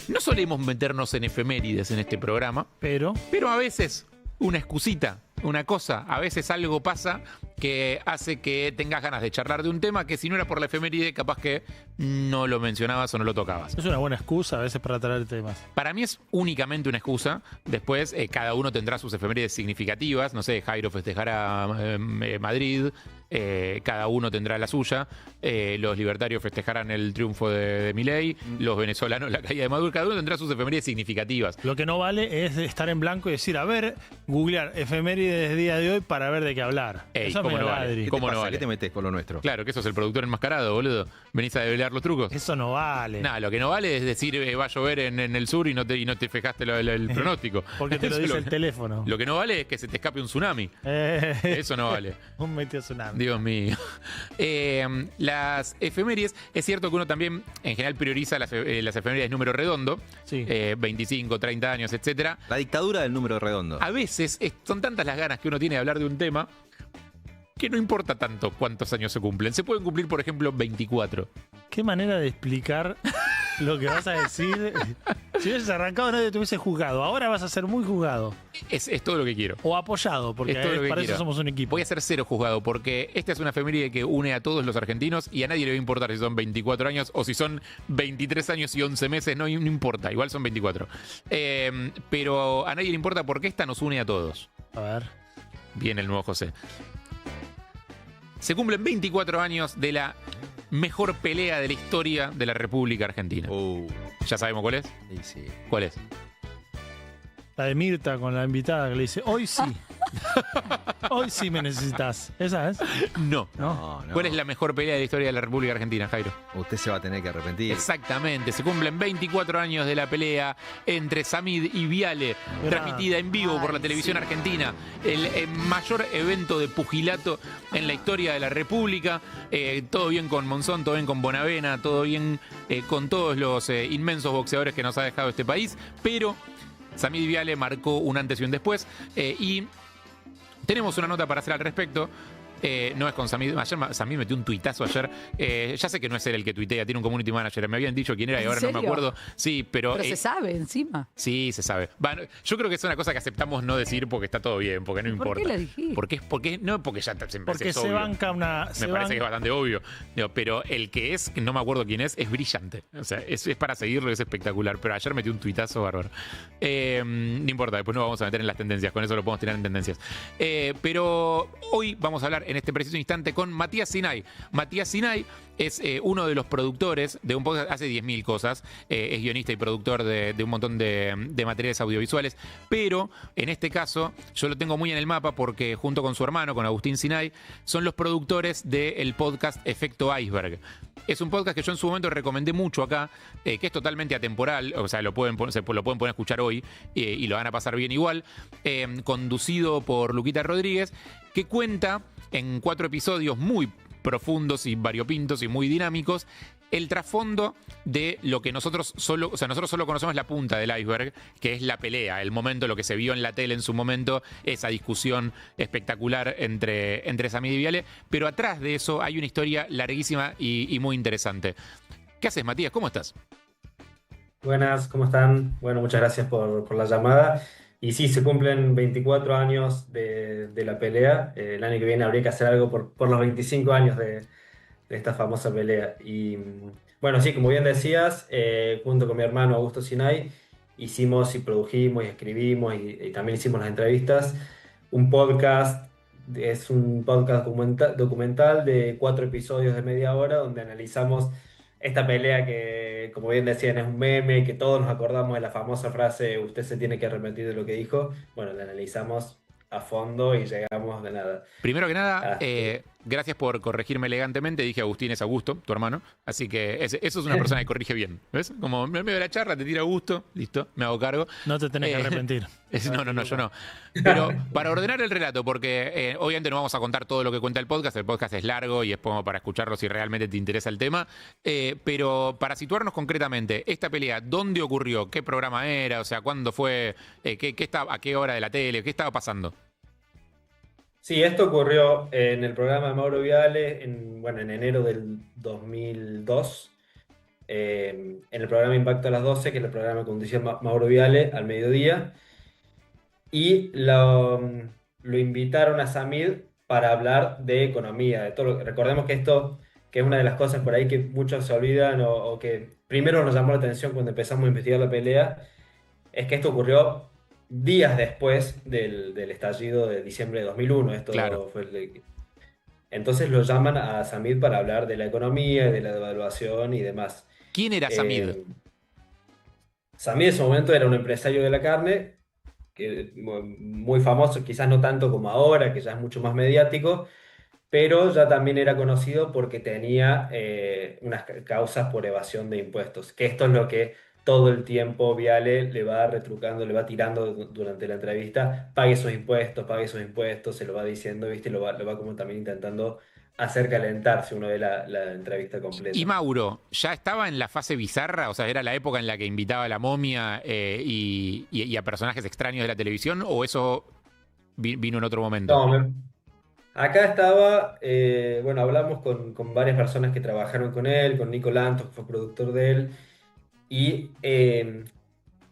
No solemos meternos en efemérides en este programa, pero a veces una excusita, una cosa, a veces algo pasa que hace que tengas ganas de charlar de un tema que si no era por la efeméride, capaz que no lo mencionabas o no lo tocabas. Es una buena excusa a veces para traer temas. Para mí es únicamente una excusa. Después cada uno tendrá sus efemérides significativas. No sé, Jairo festejará Madrid, cada uno tendrá la suya. Los libertarios festejarán el triunfo de Milei, los venezolanos la caída de Maduro. Cada uno tendrá sus efemérides significativas. Lo que no vale es estar en blanco y decir, a ver, googlear efemérides día de hoy para ver de qué hablar. Ey, Eso ¿cómo me no ladri. vale? ¿Qué ¿Cómo te no pasa? vale? ¿Qué te metes con lo nuestro? Claro, que sos el productor enmascarado, boludo. Venís a develar los trucos. Eso no vale. Nada, lo que no vale es decir va a llover en el sur y no te fijaste el pronóstico. Porque te lo Eso es dice el teléfono. Lo que no vale es que se te escape un tsunami. Eso no vale. Un meteo tsunami. Dios mío. Las efemérides, es cierto que uno también en general prioriza las efemérides número redondo, Sí. 25, 30 años, etcétera. La dictadura del número redondo. A veces son tantas las ganas que uno tiene de hablar de un tema que no importa tanto cuántos años se cumplen. Se pueden cumplir, por ejemplo, 24. Qué manera de explicar lo que vas a decir. Si hubieses arrancado, nadie te hubiese juzgado. Ahora vas a ser muy juzgado. Es todo lo que quiero. O apoyado, porque Es todo lo que para quiero. eso somos un equipo. Voy a ser cero juzgado porque esta es una efeméride que une a todos los argentinos y a nadie le va a importar si son 24 años o si son 23 años y 11 meses, no importa, igual son 24. Pero a nadie le importa porque esta nos une a todos. A ver. Bien el nuevo José. Se cumplen 24 años de la mejor pelea de la historia de la República Argentina. ¿Ya sabemos cuál es? Sí, sí. ¿Cuál es? La de Mirta con la invitada que le dice, hoy sí. Hoy sí me necesitas. ¿Esa es? No. No, no. ¿Cuál es la mejor pelea de la historia de la República Argentina, Jairo? Usted se va a tener que arrepentir. Exactamente, se cumplen 24 años de la pelea entre Samid y Viale, transmitida en vivo por la televisión argentina, el mayor evento de pugilato en la historia de la República. Todo bien con Monzón, todo bien con Bonavena, todo bien con todos los inmensos boxeadores que nos ha dejado este país, pero Samid Viale marcó un antes y un después, y tenemos una nota para hacer al respecto. No es con Samid. Ayer Samid metió un tuitazo ayer. Ya sé que no es él el que tuitea, tiene un community manager. Me habían dicho quién era y ¿En ahora no me serio? acuerdo. Sí, pero. Pero se sabe encima. Sí, se sabe. Bueno, yo creo que es una cosa que aceptamos no decir porque está todo bien, porque no ¿Por importa. qué la dijiste? No, porque ya se me parece Porque es se obvio. banca una... Me parece que es bastante obvio. Digo, pero el que es, que no me acuerdo quién es brillante. O sea, es para seguirlo, es espectacular. Pero ayer metí un tuitazo bárbaro. No importa, después nos vamos a meter en las tendencias. Con eso lo podemos tirar en tendencias. Pero hoy vamos a hablar en este preciso instante con Matías Sinay. Matías Sinay es uno de los productores de un podcast, hace 10.000 cosas. Es guionista y productor de un montón de materiales audiovisuales. Pero en este caso, yo lo tengo muy en el mapa porque junto con su hermano, con Agustín Sinay, son los productores del podcast Efecto Iceberg. Es un podcast que yo en su momento recomendé mucho acá, que es totalmente atemporal, o sea, lo pueden poner a escuchar hoy y lo van a pasar bien igual, conducido por Luquita Rodríguez, que cuenta en 4 episodios muy profundos y variopintos y muy dinámicos el trasfondo de lo que nosotros solo conocemos la punta del iceberg, que es la pelea, el momento, lo que se vio en la tele en su momento, esa discusión espectacular entre Samid y Viale, pero atrás de eso hay una historia larguísima y muy interesante. ¿Qué haces, Matías? ¿Cómo estás? Buenas, ¿cómo están? Bueno, muchas gracias por la llamada. Y sí, se cumplen 24 años de la pelea. El año que viene habría que hacer algo por los 25 años de esta famosa pelea. Y bueno, sí, como bien decías, junto con mi hermano Augusto Sinay, hicimos y produjimos y escribimos y también hicimos las entrevistas. Un podcast, es un podcast documental de 4 episodios de media hora donde analizamos esta pelea que, como bien decían, es un meme, que todos nos acordamos de la famosa frase, usted se tiene que arrepentir de lo que dijo. Bueno, la analizamos a fondo y llegamos de nada. Primero que nada, Ah, sí. gracias por corregirme elegantemente. Dije Agustín es Augusto, tu hermano. Así que eso es una persona que corrige bien. ¿Ves? Como en medio de la charla te tira Augusto, listo, me hago cargo. No te tenés que arrepentir. No, yo no. Pero para ordenar el relato, porque obviamente no vamos a contar todo lo que cuenta el podcast es largo y es como para escucharlo si realmente te interesa el tema, pero para situarnos concretamente, esta pelea, ¿dónde ocurrió? ¿Qué programa era? O sea, ¿cuándo fue? ¿A qué hora de la tele? ¿Qué estaba pasando? Sí, esto ocurrió en el programa de Mauro Viale en enero del 2002. en el programa Impacto a las 12, que es el programa que conducía Mauro Viale al mediodía, y lo invitaron a Samid para hablar de economía, de todo recordemos que esto, que es una de las cosas por ahí que muchos se olvidan o que primero nos llamó la atención cuando empezamos a investigar la pelea, es que esto ocurrió días después del estallido de diciembre de 2001. Claro. Esto fue entonces lo llaman a Samid para hablar de la economía, de la devaluación y demás. ¿Quién era Samid? Samid en ese momento era un empresario de la carne, que, muy famoso, quizás no tanto como ahora, que ya es mucho más mediático, pero ya también era conocido porque tenía unas causas por evasión de impuestos, que esto es lo que todo el tiempo Viale le va retrucando, le va tirando durante la entrevista: pague sus impuestos, se lo va diciendo, ¿viste? Lo va como también intentando hacer calentar si uno ve la entrevista Y completa. Mauro, ¿ya estaba en la fase bizarra? O sea, ¿era la época en la que invitaba a la momia y a personajes extraños de la televisión? ¿O eso vino en otro momento? No, acá estaba, bueno, hablamos con varias personas que trabajaron con él, con Nico Lantos, que fue productor de él, y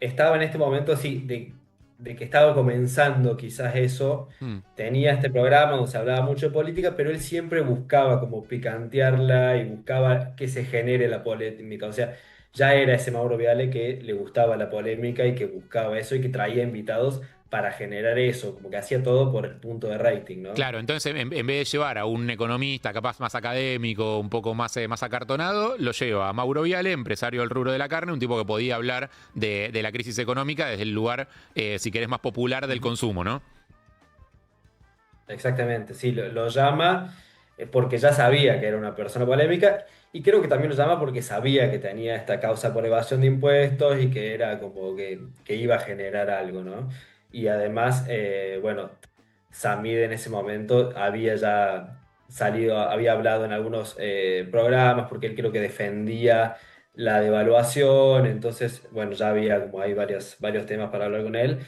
estaba en este momento, sí, de que estaba comenzando quizás eso. Mm. Tenía este programa donde se hablaba mucho de política, pero él siempre buscaba como picantearla y buscaba que se genere la polémica. O sea, ya era ese Mauro Viale que le gustaba la polémica y que buscaba eso y que traía invitados para generar eso, como que hacía todo por el punto de rating, ¿no? Claro, entonces en vez de llevar a un economista capaz más académico, un poco más acartonado, lo lleva a Mauro Viale, empresario del rubro de la carne, un tipo que podía hablar de la crisis económica desde el lugar, si querés, más popular del consumo, ¿no? Exactamente, sí, lo llama porque ya sabía que era una persona polémica, y creo que también lo llama porque sabía que tenía esta causa por evasión de impuestos y que era como que iba a generar algo, ¿no? Y además, bueno, Samid en ese momento había ya salido, había hablado en algunos programas porque él creo que defendía la devaluación. Entonces, bueno, ya había como hay varios temas para hablar con él,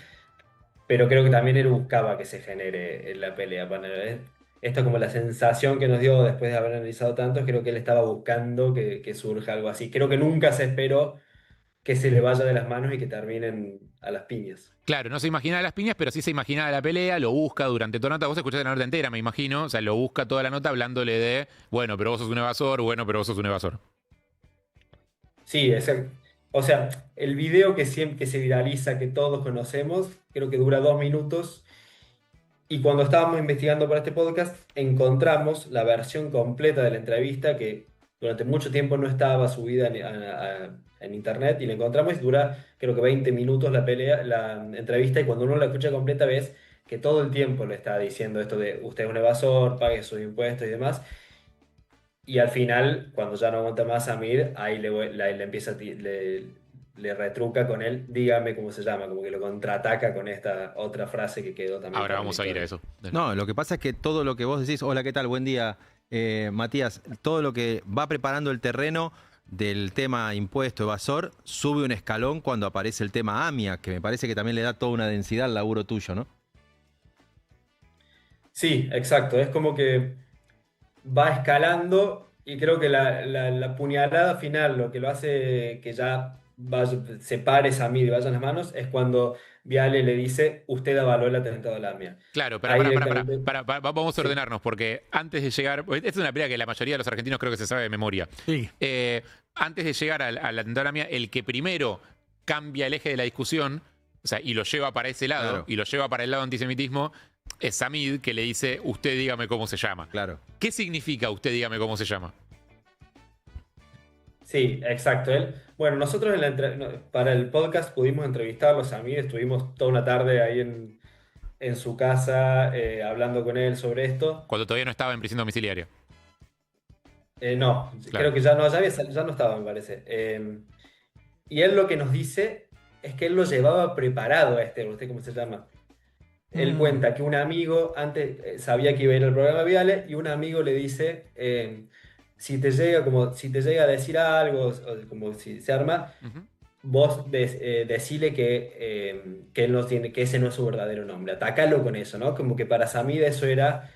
pero creo que también él buscaba que se genere la pelea. Esto es como la sensación que nos dio después de haber analizado tanto. Creo que él estaba buscando que surja algo así. Creo que nunca se esperó que se le vaya de las manos y que terminen a las piñas. Claro, no se imaginaba las piñas, pero sí se imaginaba la pelea, lo busca durante toda la nota. Vos escuchaste la nota entera, me imagino. O sea, lo busca toda la nota hablándole de, bueno, pero vos sos un evasor, bueno, pero vos sos un evasor. Sí, o sea, el video que siempre se viraliza, que todos conocemos, creo que dura 2 minutos. Y cuando estábamos investigando para este podcast, encontramos la versión completa de la entrevista que durante mucho tiempo no estaba subida en internet, y la encontramos y dura creo que 20 minutos la pelea, la entrevista, y cuando uno la escucha completa ves que todo el tiempo le está diciendo esto de usted es un evasor, pague sus impuestos y demás. Y al final, cuando ya no aguanta más Samir, ahí le empieza le retruca con él, dígame cómo se llama, como que lo contraataca con esta otra frase que quedó también Ahora para la vamos a ir a historia. eso. No, lo que pasa es que todo lo que vos decís, hola, ¿qué tal? Buen día, Matías. Todo lo que va preparando el terreno del tema impuesto evasor sube un escalón cuando aparece el tema AMIA, que me parece que también le da toda una densidad al laburo tuyo, ¿no? Sí, exacto. Es como que va escalando, y creo que la puñalada final, lo que lo hace que ya se pare Samir y vayan las manos, es cuando Viale le dice: usted avaló el atentado a Lamia. Claro, Ahí directamente. vamos a Sí. ordenarnos, porque antes de llegar, esta es una pelea que la mayoría de los argentinos creo que se sabe de memoria. Sí. Antes de llegar al atentado a la mía, el que primero cambia el eje de la discusión, o sea, y lo lleva para ese lado, Claro. y lo lleva para el lado antisemitismo, es Samid, que le dice, usted dígame cómo se llama. Claro. ¿Qué significa usted dígame cómo se llama? Sí, exacto. Bueno, nosotros para el podcast pudimos entrevistarlo a Samir, estuvimos toda una tarde ahí en su casa hablando con él sobre esto. Cuando todavía no estaba en prisión domiciliaria. No, Claro. creo que ya no, ya no estaba, me parece. Y él lo que nos dice es que él lo llevaba preparado a ¿usted cómo se llama? Él cuenta que un amigo antes sabía que iba a ir al programa Viale, y un amigo le dice, si te llega a decir algo, o como si se arma, Ujú. vos decile que él no tiene, que ese no es su verdadero nombre. Atácalo con eso, ¿no? Como que para Samid eso era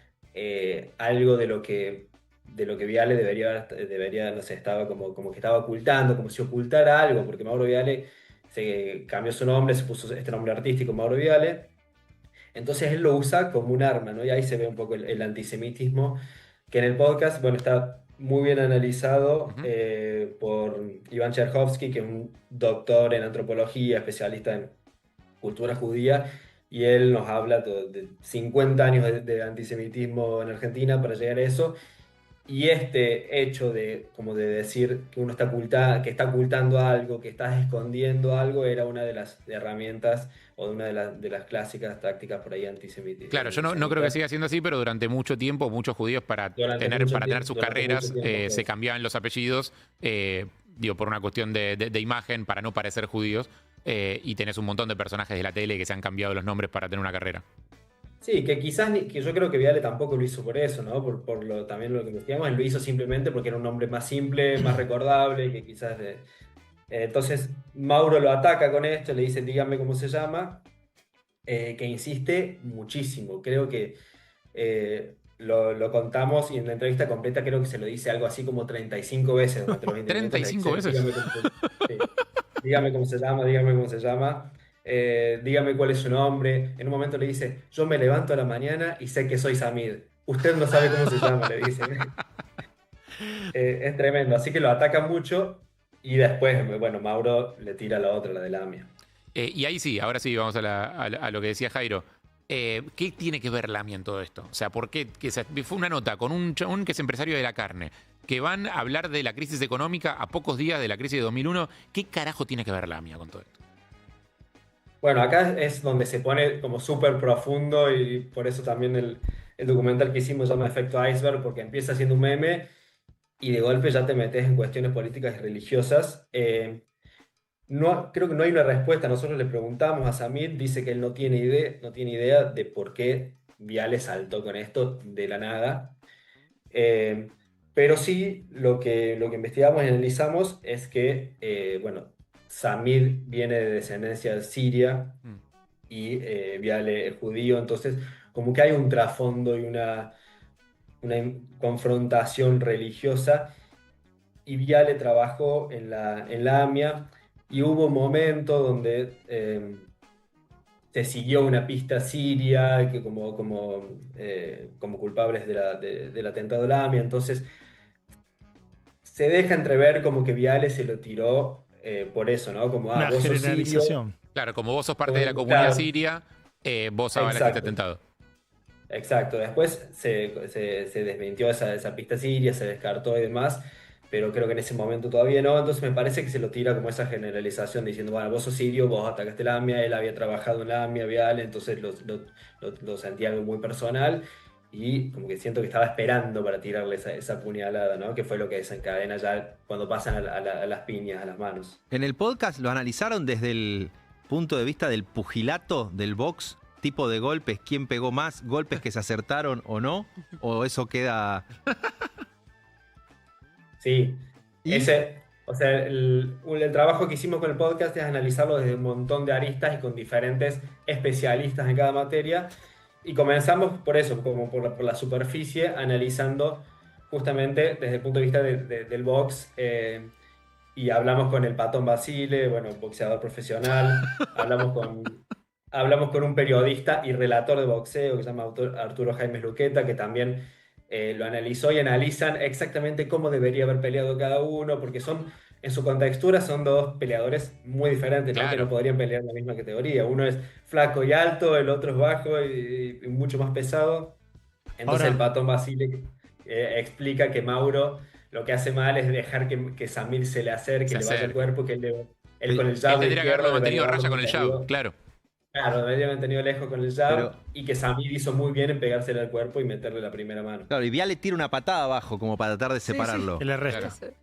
algo de lo que de lo que Viale debería, no sé, estaba como que estaba ocultando, como si ocultara algo, porque Mauro Viale se cambió su nombre, se puso este nombre artístico, Mauro Viale. Entonces él lo usa como un arma, ¿no? Y ahí se ve un poco el antisemitismo, que en el podcast, bueno, está muy bien analizado Ujú. por Iván Cherhovsky, que es un doctor en antropología, especialista en cultura judía, y él nos habla de 50 años de antisemitismo en Argentina para llegar a eso. Y este hecho de, como de decir que uno que está ocultando algo, que estás escondiendo algo, era una de las herramientas o de una de las clásicas tácticas por ahí Claro, yo no creo que antisemitas siga siendo así, pero durante mucho tiempo muchos judíos para tener sus durante mucho carreras tiempo fue se eso. cambiaban los apellidos, digo, por una cuestión de imagen, para no parecer judíos, y tenés un montón de personajes de la tele que se han cambiado los nombres para tener una carrera. Sí, que quizás, que yo creo que Viale tampoco lo hizo por eso, ¿no? También lo que investigamos, él lo hizo simplemente porque era un nombre más simple, más recordable, que quizás... entonces Mauro lo ataca con esto, le dice, dígame cómo se llama, que insiste muchísimo. Creo que lo contamos y en la entrevista completa creo que se lo dice algo así como 35 veces durante los 20 minutos. Le 35 dice, veces. sí, dígame cómo se llama, dígame cómo se llama, dígame cuál es su nombre. En un momento le dice, yo me levanto a la mañana y sé que soy Samir. Usted no sabe cómo se llama, le dice. Es tremendo, así que lo ataca mucho y después, bueno, Mauro le tira la otra, la de Lamia. Y ahí sí, ahora sí, vamos a lo que decía Jairo. ¿Qué tiene que ver Lamia en todo esto? O sea, ¿por qué? Fue una nota con un chabón que es empresario de la carne, que van a hablar de la crisis económica a pocos días de la crisis de 2001. ¿Qué carajo tiene que ver Lamia con todo esto? Bueno, acá es donde se pone como súper profundo y por eso también el documental que hicimos se llama Efecto Iceberg, porque empieza siendo un meme y de golpe ya te metes en cuestiones políticas y religiosas. No, creo que no hay una respuesta. Nosotros le preguntamos a Samir, dice que él no tiene idea de por qué Viale saltó con esto de la nada. Eh, pero sí, lo que investigamos y analizamos es que, bueno, Samir viene de descendencia siria Mm. y Viale es judío, entonces como que hay un trasfondo y una confrontación religiosa y Viale trabajó en la AMIA y hubo un momento donde se siguió una pista siria que como culpables del atentado de la AMIA, entonces se deja entrever como que Viale se lo tiró por eso, ¿no? Como, Una vos sos sirio, generalización. Claro, como vos sos parte de la comunidad claro, siria, vos avalaste este exacto. atentado. Exacto, después se desmintió esa pista siria, se descartó y demás, pero creo que en ese momento todavía no, entonces me parece que se lo tira como esa generalización diciendo, bueno, vos sos sirio, vos atacaste la AMIA, él había trabajado en la AMIA, Vial, entonces lo sentía algo muy personal y como que siento que estaba esperando para tirarle esa puñalada, ¿no? Que fue lo que desencadena ya cuando pasan a las piñas, a las manos. En el podcast lo analizaron desde el punto de vista del pugilato, del box, tipo de golpes, quién pegó más, golpes que se acertaron o no, o eso queda... Sí, Y o sea, el trabajo que hicimos con el podcast es analizarlo desde un montón de aristas y con diferentes especialistas en cada materia. Y comenzamos por eso, como por la superficie, analizando justamente desde el punto de vista del box. Y hablamos con el Patón Basile, bueno, boxeador profesional. Hablamos con un periodista y relator de boxeo que se llama Arturo Jaime Luqueta, que también lo analizó y analizan exactamente cómo debería haber peleado cada uno, porque en su contextura son dos peleadores muy diferentes, ¿no? Que no Claro. podrían pelear en la misma categoría. Uno es flaco y alto, el otro es bajo y mucho más pesado. Entonces el Ahora, Patón Basile explica que Mauro lo que hace mal es dejar que Samir se le acerque, Se le vaya al acerca. cuerpo, que él con el Él jab tendría que izquierdo haberlo debería mantenido a haberlo raya con el jab, mantenido. claro. Claro, debería haber mantenido lejos con el jab pero, y que Samir hizo muy bien en pegársele al cuerpo y meterle la primera mano. claro, y Viale tira una patada abajo como para tratar de Sí, sí. separarlo. que le resta. Claro.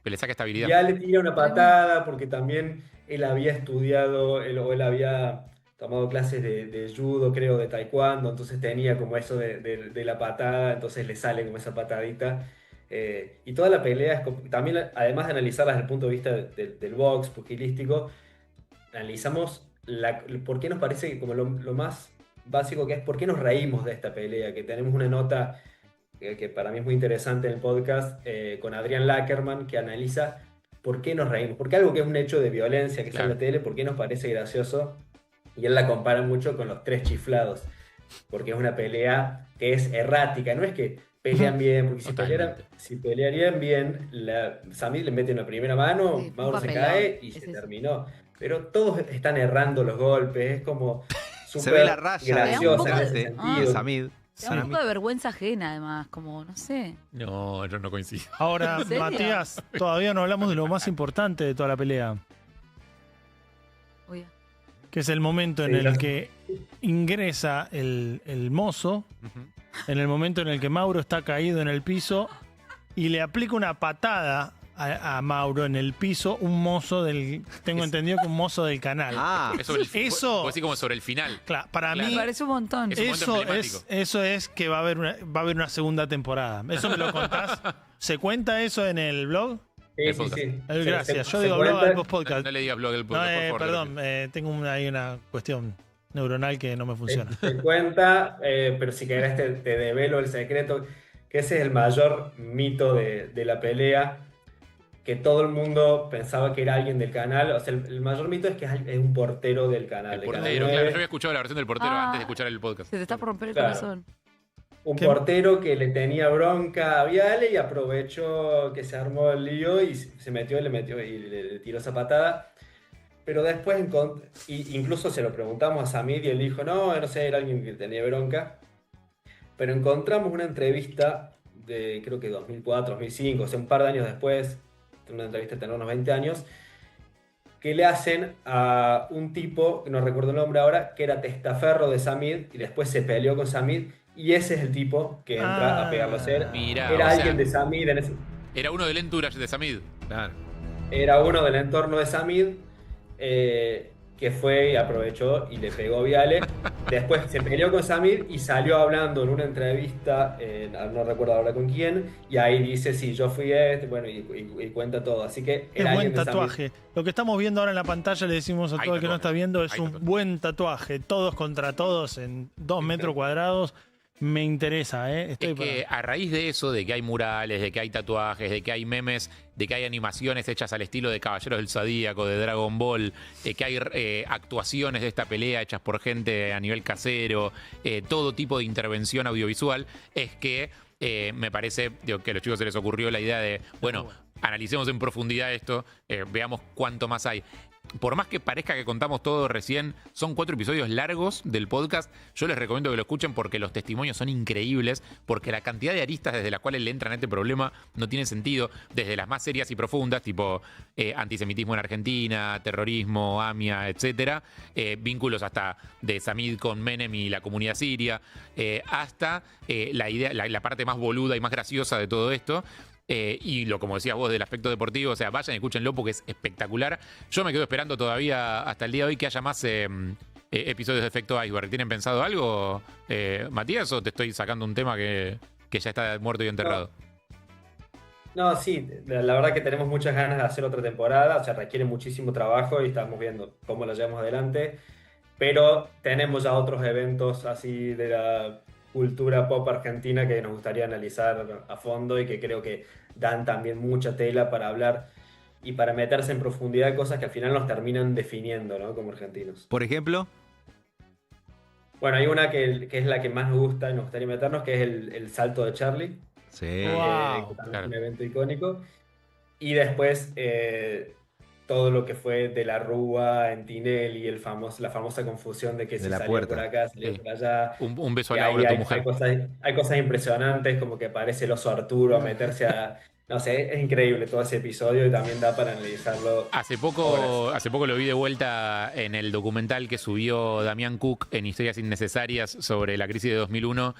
Que le saca estabilidad. Ya le tira una patada porque también él había estudiado, él había tomado clases de judo, creo, de taekwondo, entonces tenía como eso de la patada, entonces le sale como esa patadita. Y toda la pelea es también, además de analizarla desde el punto de vista del box pugilístico, analizamos por qué nos parece que como lo más básico que es, por qué nos reímos de esta pelea, que tenemos una nota que para mí es muy interesante en el podcast, con Adrián Lackerman, que analiza por qué nos reímos, porque algo que es un hecho de violencia que está en la tele, por qué nos parece gracioso, y él la compara mucho con los tres chiflados, porque es una pelea que es errática, no es que pelean bien, porque si pelearían bien, Samir le mete una primera mano, Sí, un Mauro se papelón, cae y es se eso. terminó. Pero todos están errando los golpes, es como Se ve la raya graciosa en ese de sentido. Samid. Da un poco de vergüenza ajena, además, como, no sé. No, yo no coincido. Ahora, ¿En serio? Matías, todavía no hablamos de lo más importante de toda la pelea, Oye, que es el momento en Sí, el ya- que ingresa el mozo, en el momento en el que Mauro está caído en el piso y le aplica una patada a Mauro en el piso, un mozo tengo entendido que un mozo del canal. Ah, Es sobre el, Eso- vos decís como sobre el final. Claro, para Claro. mí me parece un montón. Es un momento eso emblemático. eso es que va a haber una segunda temporada. ¿Eso me lo contás? ¿Se cuenta eso en el blog? Sí, sí, podcast. sí. Gracias, yo se digo blog cuenta- al post-podcast. No le digas blog del No, podcast, por favor. perdón, tengo ahí una cuestión neuronal que no me funciona. Se cuenta, pero si querés te develo el secreto, que ese es el mayor mito de la pelea, que todo el mundo pensaba que era alguien del canal. O sea, el mayor mito es que es un portero del canal. El de Canal portero, 9. claro. Yo había escuchado la versión del portero Ah. antes de escuchar el podcast. Se te está por romper el Claro. corazón. Un ¿Qué? portero que le tenía bronca a Viale y aprovechó que se armó el lío y se metió y le tiró esa patada. Pero después, incluso se lo preguntamos a Samir y él dijo, no sé, era alguien que tenía bronca. Pero encontramos una entrevista de, creo que 2004, 2005, o sea, un par de años después, una entrevista de tener unos 20 años, que le hacen a un tipo, que no recuerdo el nombre ahora, que era testaferro de Samir y después se peleó con Samir y ese es el tipo que entra a pegarlo a ser. Mirá, Era o alguien sea- de Samir, Era uno del entourage de Samid. claro. era uno del entorno de Samir, que fue y aprovechó y le pegó a Viale. Después se peleó con Samir y salió hablando en una entrevista, no recuerdo ahora con quién, y ahí dice, sí, yo fui bueno, y cuenta todo. Así que Qué era buen alguien de Samir. tatuaje. Lo que estamos viendo ahora en la pantalla, le decimos a Hay todo el que no tatuaje. está viendo, es Hay un tatuaje. buen tatuaje. Todos contra todos en 2 metros cuadrados. Me interesa, ¿eh? Estoy Es que a raíz de eso, de que hay murales, de que hay tatuajes, de que hay memes, de que hay animaciones hechas al estilo de Caballeros del Zodíaco, de Dragon Ball, que hay actuaciones de esta pelea hechas por gente a nivel casero, todo tipo de intervención audiovisual, es que me parece que a los chicos se les ocurrió la idea de, bueno, analicemos en profundidad esto, veamos cuánto más hay. Por más que parezca que contamos todo recién, son 4 episodios largos del podcast. Yo les recomiendo que lo escuchen porque los testimonios son increíbles, porque la cantidad de aristas desde las cuales le entran a este problema no tiene sentido, desde las más serias y profundas, tipo antisemitismo en Argentina, terrorismo, AMIA, etcétera, vínculos hasta de Samid con Menem y la comunidad siria, hasta la parte más boluda y más graciosa de todo esto. Y como decías vos, del aspecto deportivo, o sea, vayan y escúchenlo porque es espectacular. Yo me quedo esperando todavía hasta el día de hoy que haya más episodios de Efecto Iceberg. ¿Tienen pensado algo, Matías, o te estoy sacando un tema que ya está muerto y enterrado? No, sí, la verdad que tenemos muchas ganas de hacer otra temporada, o sea, requiere muchísimo trabajo y estamos viendo cómo la llevamos adelante, pero tenemos ya otros eventos así de la cultura pop argentina que nos gustaría analizar a fondo y que creo que dan también mucha tela para hablar y para meterse en profundidad de cosas que al final nos terminan definiendo, ¿no? Como argentinos. Por ejemplo, Bueno, hay una que es la que más nos gusta y nos gustaría meternos, que es el salto de Charlie. sí. Wow. Que también Claro. es un evento icónico. Y después todo lo que fue de la Rúa en Tinelli, la famosa confusión de que De si la salía puerta. por acá, salía Sí. por allá. Un beso a Y ahí Laura, tu hay mujer. hay cosas impresionantes, como que aparece el oso Arturo a meterse a... No sé, es increíble todo ese episodio y también da para analizarlo. Hace poco lo vi de vuelta en el documental que subió Damián Cook en Historias Innecesarias sobre la crisis de 2001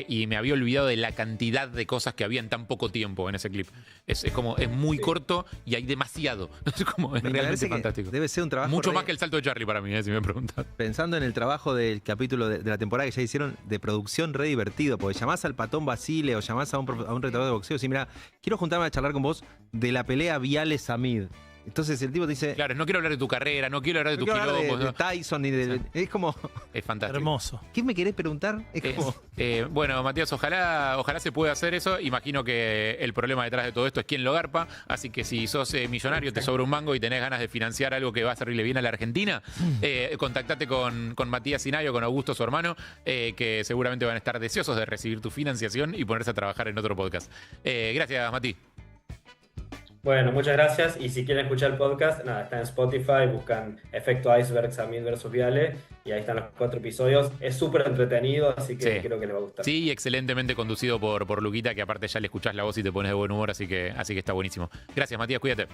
y me había olvidado de la cantidad de cosas que había en tan poco tiempo en ese clip. Es muy corto y hay demasiado. Es como, es Me realmente parece que fantástico. debe ser un trabajo Mucho re- más que el salto de Charlie para mí, si me preguntas. Pensando en el trabajo del capítulo de la temporada que ya hicieron de producción re divertido, porque llamás al Patón Basile o llamás a un retador de boxeo y decís, mira, quiero juntarme a charlar con vos de la pelea Viale-Samid. Entonces el tipo te dice, Claro, no quiero hablar de tu carrera, no quiero hablar de no tus quiero hablar quilombos. de ¿no? Tyson ni de... Es como, Es fantástico. Hermoso. ¿qué me querés preguntar? Es como... Bueno, Matías, ojalá se pueda hacer eso. Imagino que el problema detrás de todo esto es quién lo garpa. Así que si sos millonario, te sobra un mango y tenés ganas de financiar algo que va a servirle bien a la Argentina, contactate con Matías Sinayo, con Augusto, su hermano, que seguramente van a estar deseosos de recibir tu financiación y ponerse a trabajar en otro podcast. Gracias, Mati. Bueno, muchas gracias. Y si quieren escuchar el podcast, nada, está en Spotify, buscan Efecto Iceberg, Samid versus Viale, y ahí están los 4 episodios. Es súper entretenido, así que Sí. creo que les va a gustar. Sí, excelentemente conducido por Luquita, que aparte ya le escuchás la voz y te pones de buen humor, así que está buenísimo. Gracias, Matías, cuídate.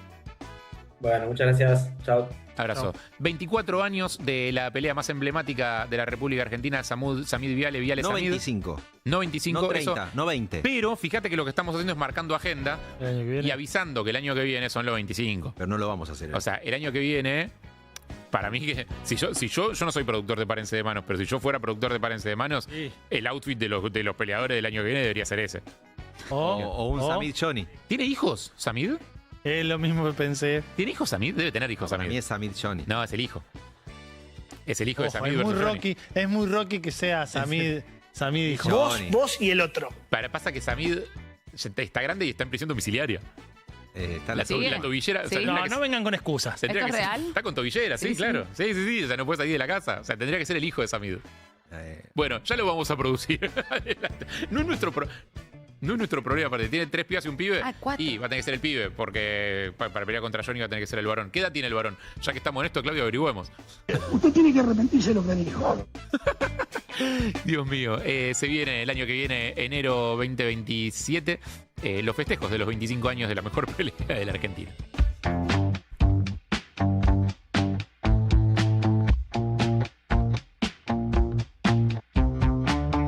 Bueno, muchas gracias. Chao. Abrazo. 24 años de la pelea más emblemática de la República Argentina, Samid Viale, No Samid. 25, No 25, no 30, eso. no 20. Pero fíjate que lo que estamos haciendo es marcando agenda El año que viene. y avisando que el año que viene son los 25. Pero no lo vamos a hacer. O sea, el año que viene, para mí, que si yo no soy productor de Párense de Manos, pero si yo fuera productor de Párense de Manos, Sí. el outfit de los peleadores del año que viene debería ser ese. O un Samid Johnny. ¿Tiene hijos, Samid? Es lo mismo que pensé. ¿Tiene hijos, Samid? Debe tener hijos, Para mí Samid. es Samid Johnny. No, es el hijo. Es el hijo de Ojo, Samid es muy versus Johnny. Rocky, es muy Rocky que sea Samid hijo. Johnny. Vos y el otro. Pasa que Samid está grande y está en prisión domiciliaria. Está La, la sigue. la tobillera. Sí. tendría No, que no ser- vengan con excusas. tendría ¿Esto que es ser- real? Está con tobillera, sí, Sí, claro. Sí. O sea, no puede salir de la casa. O sea, tendría que ser el hijo de Samid. Bueno, ya lo vamos a producir. Adelante. No es nuestro problema, aparte. Tiene 3 pibas y un pibe. 4. Y va a tener que ser el pibe, porque para pelear contra Johnny va a tener que ser el varón. ¿Qué edad tiene el varón? Ya que estamos en esto, Claudio, averigüemos. Usted tiene que arrepentirse de lo que dijo. Dios mío, se viene el año que viene, enero 2027, los festejos de los 25 años de la mejor pelea de la Argentina.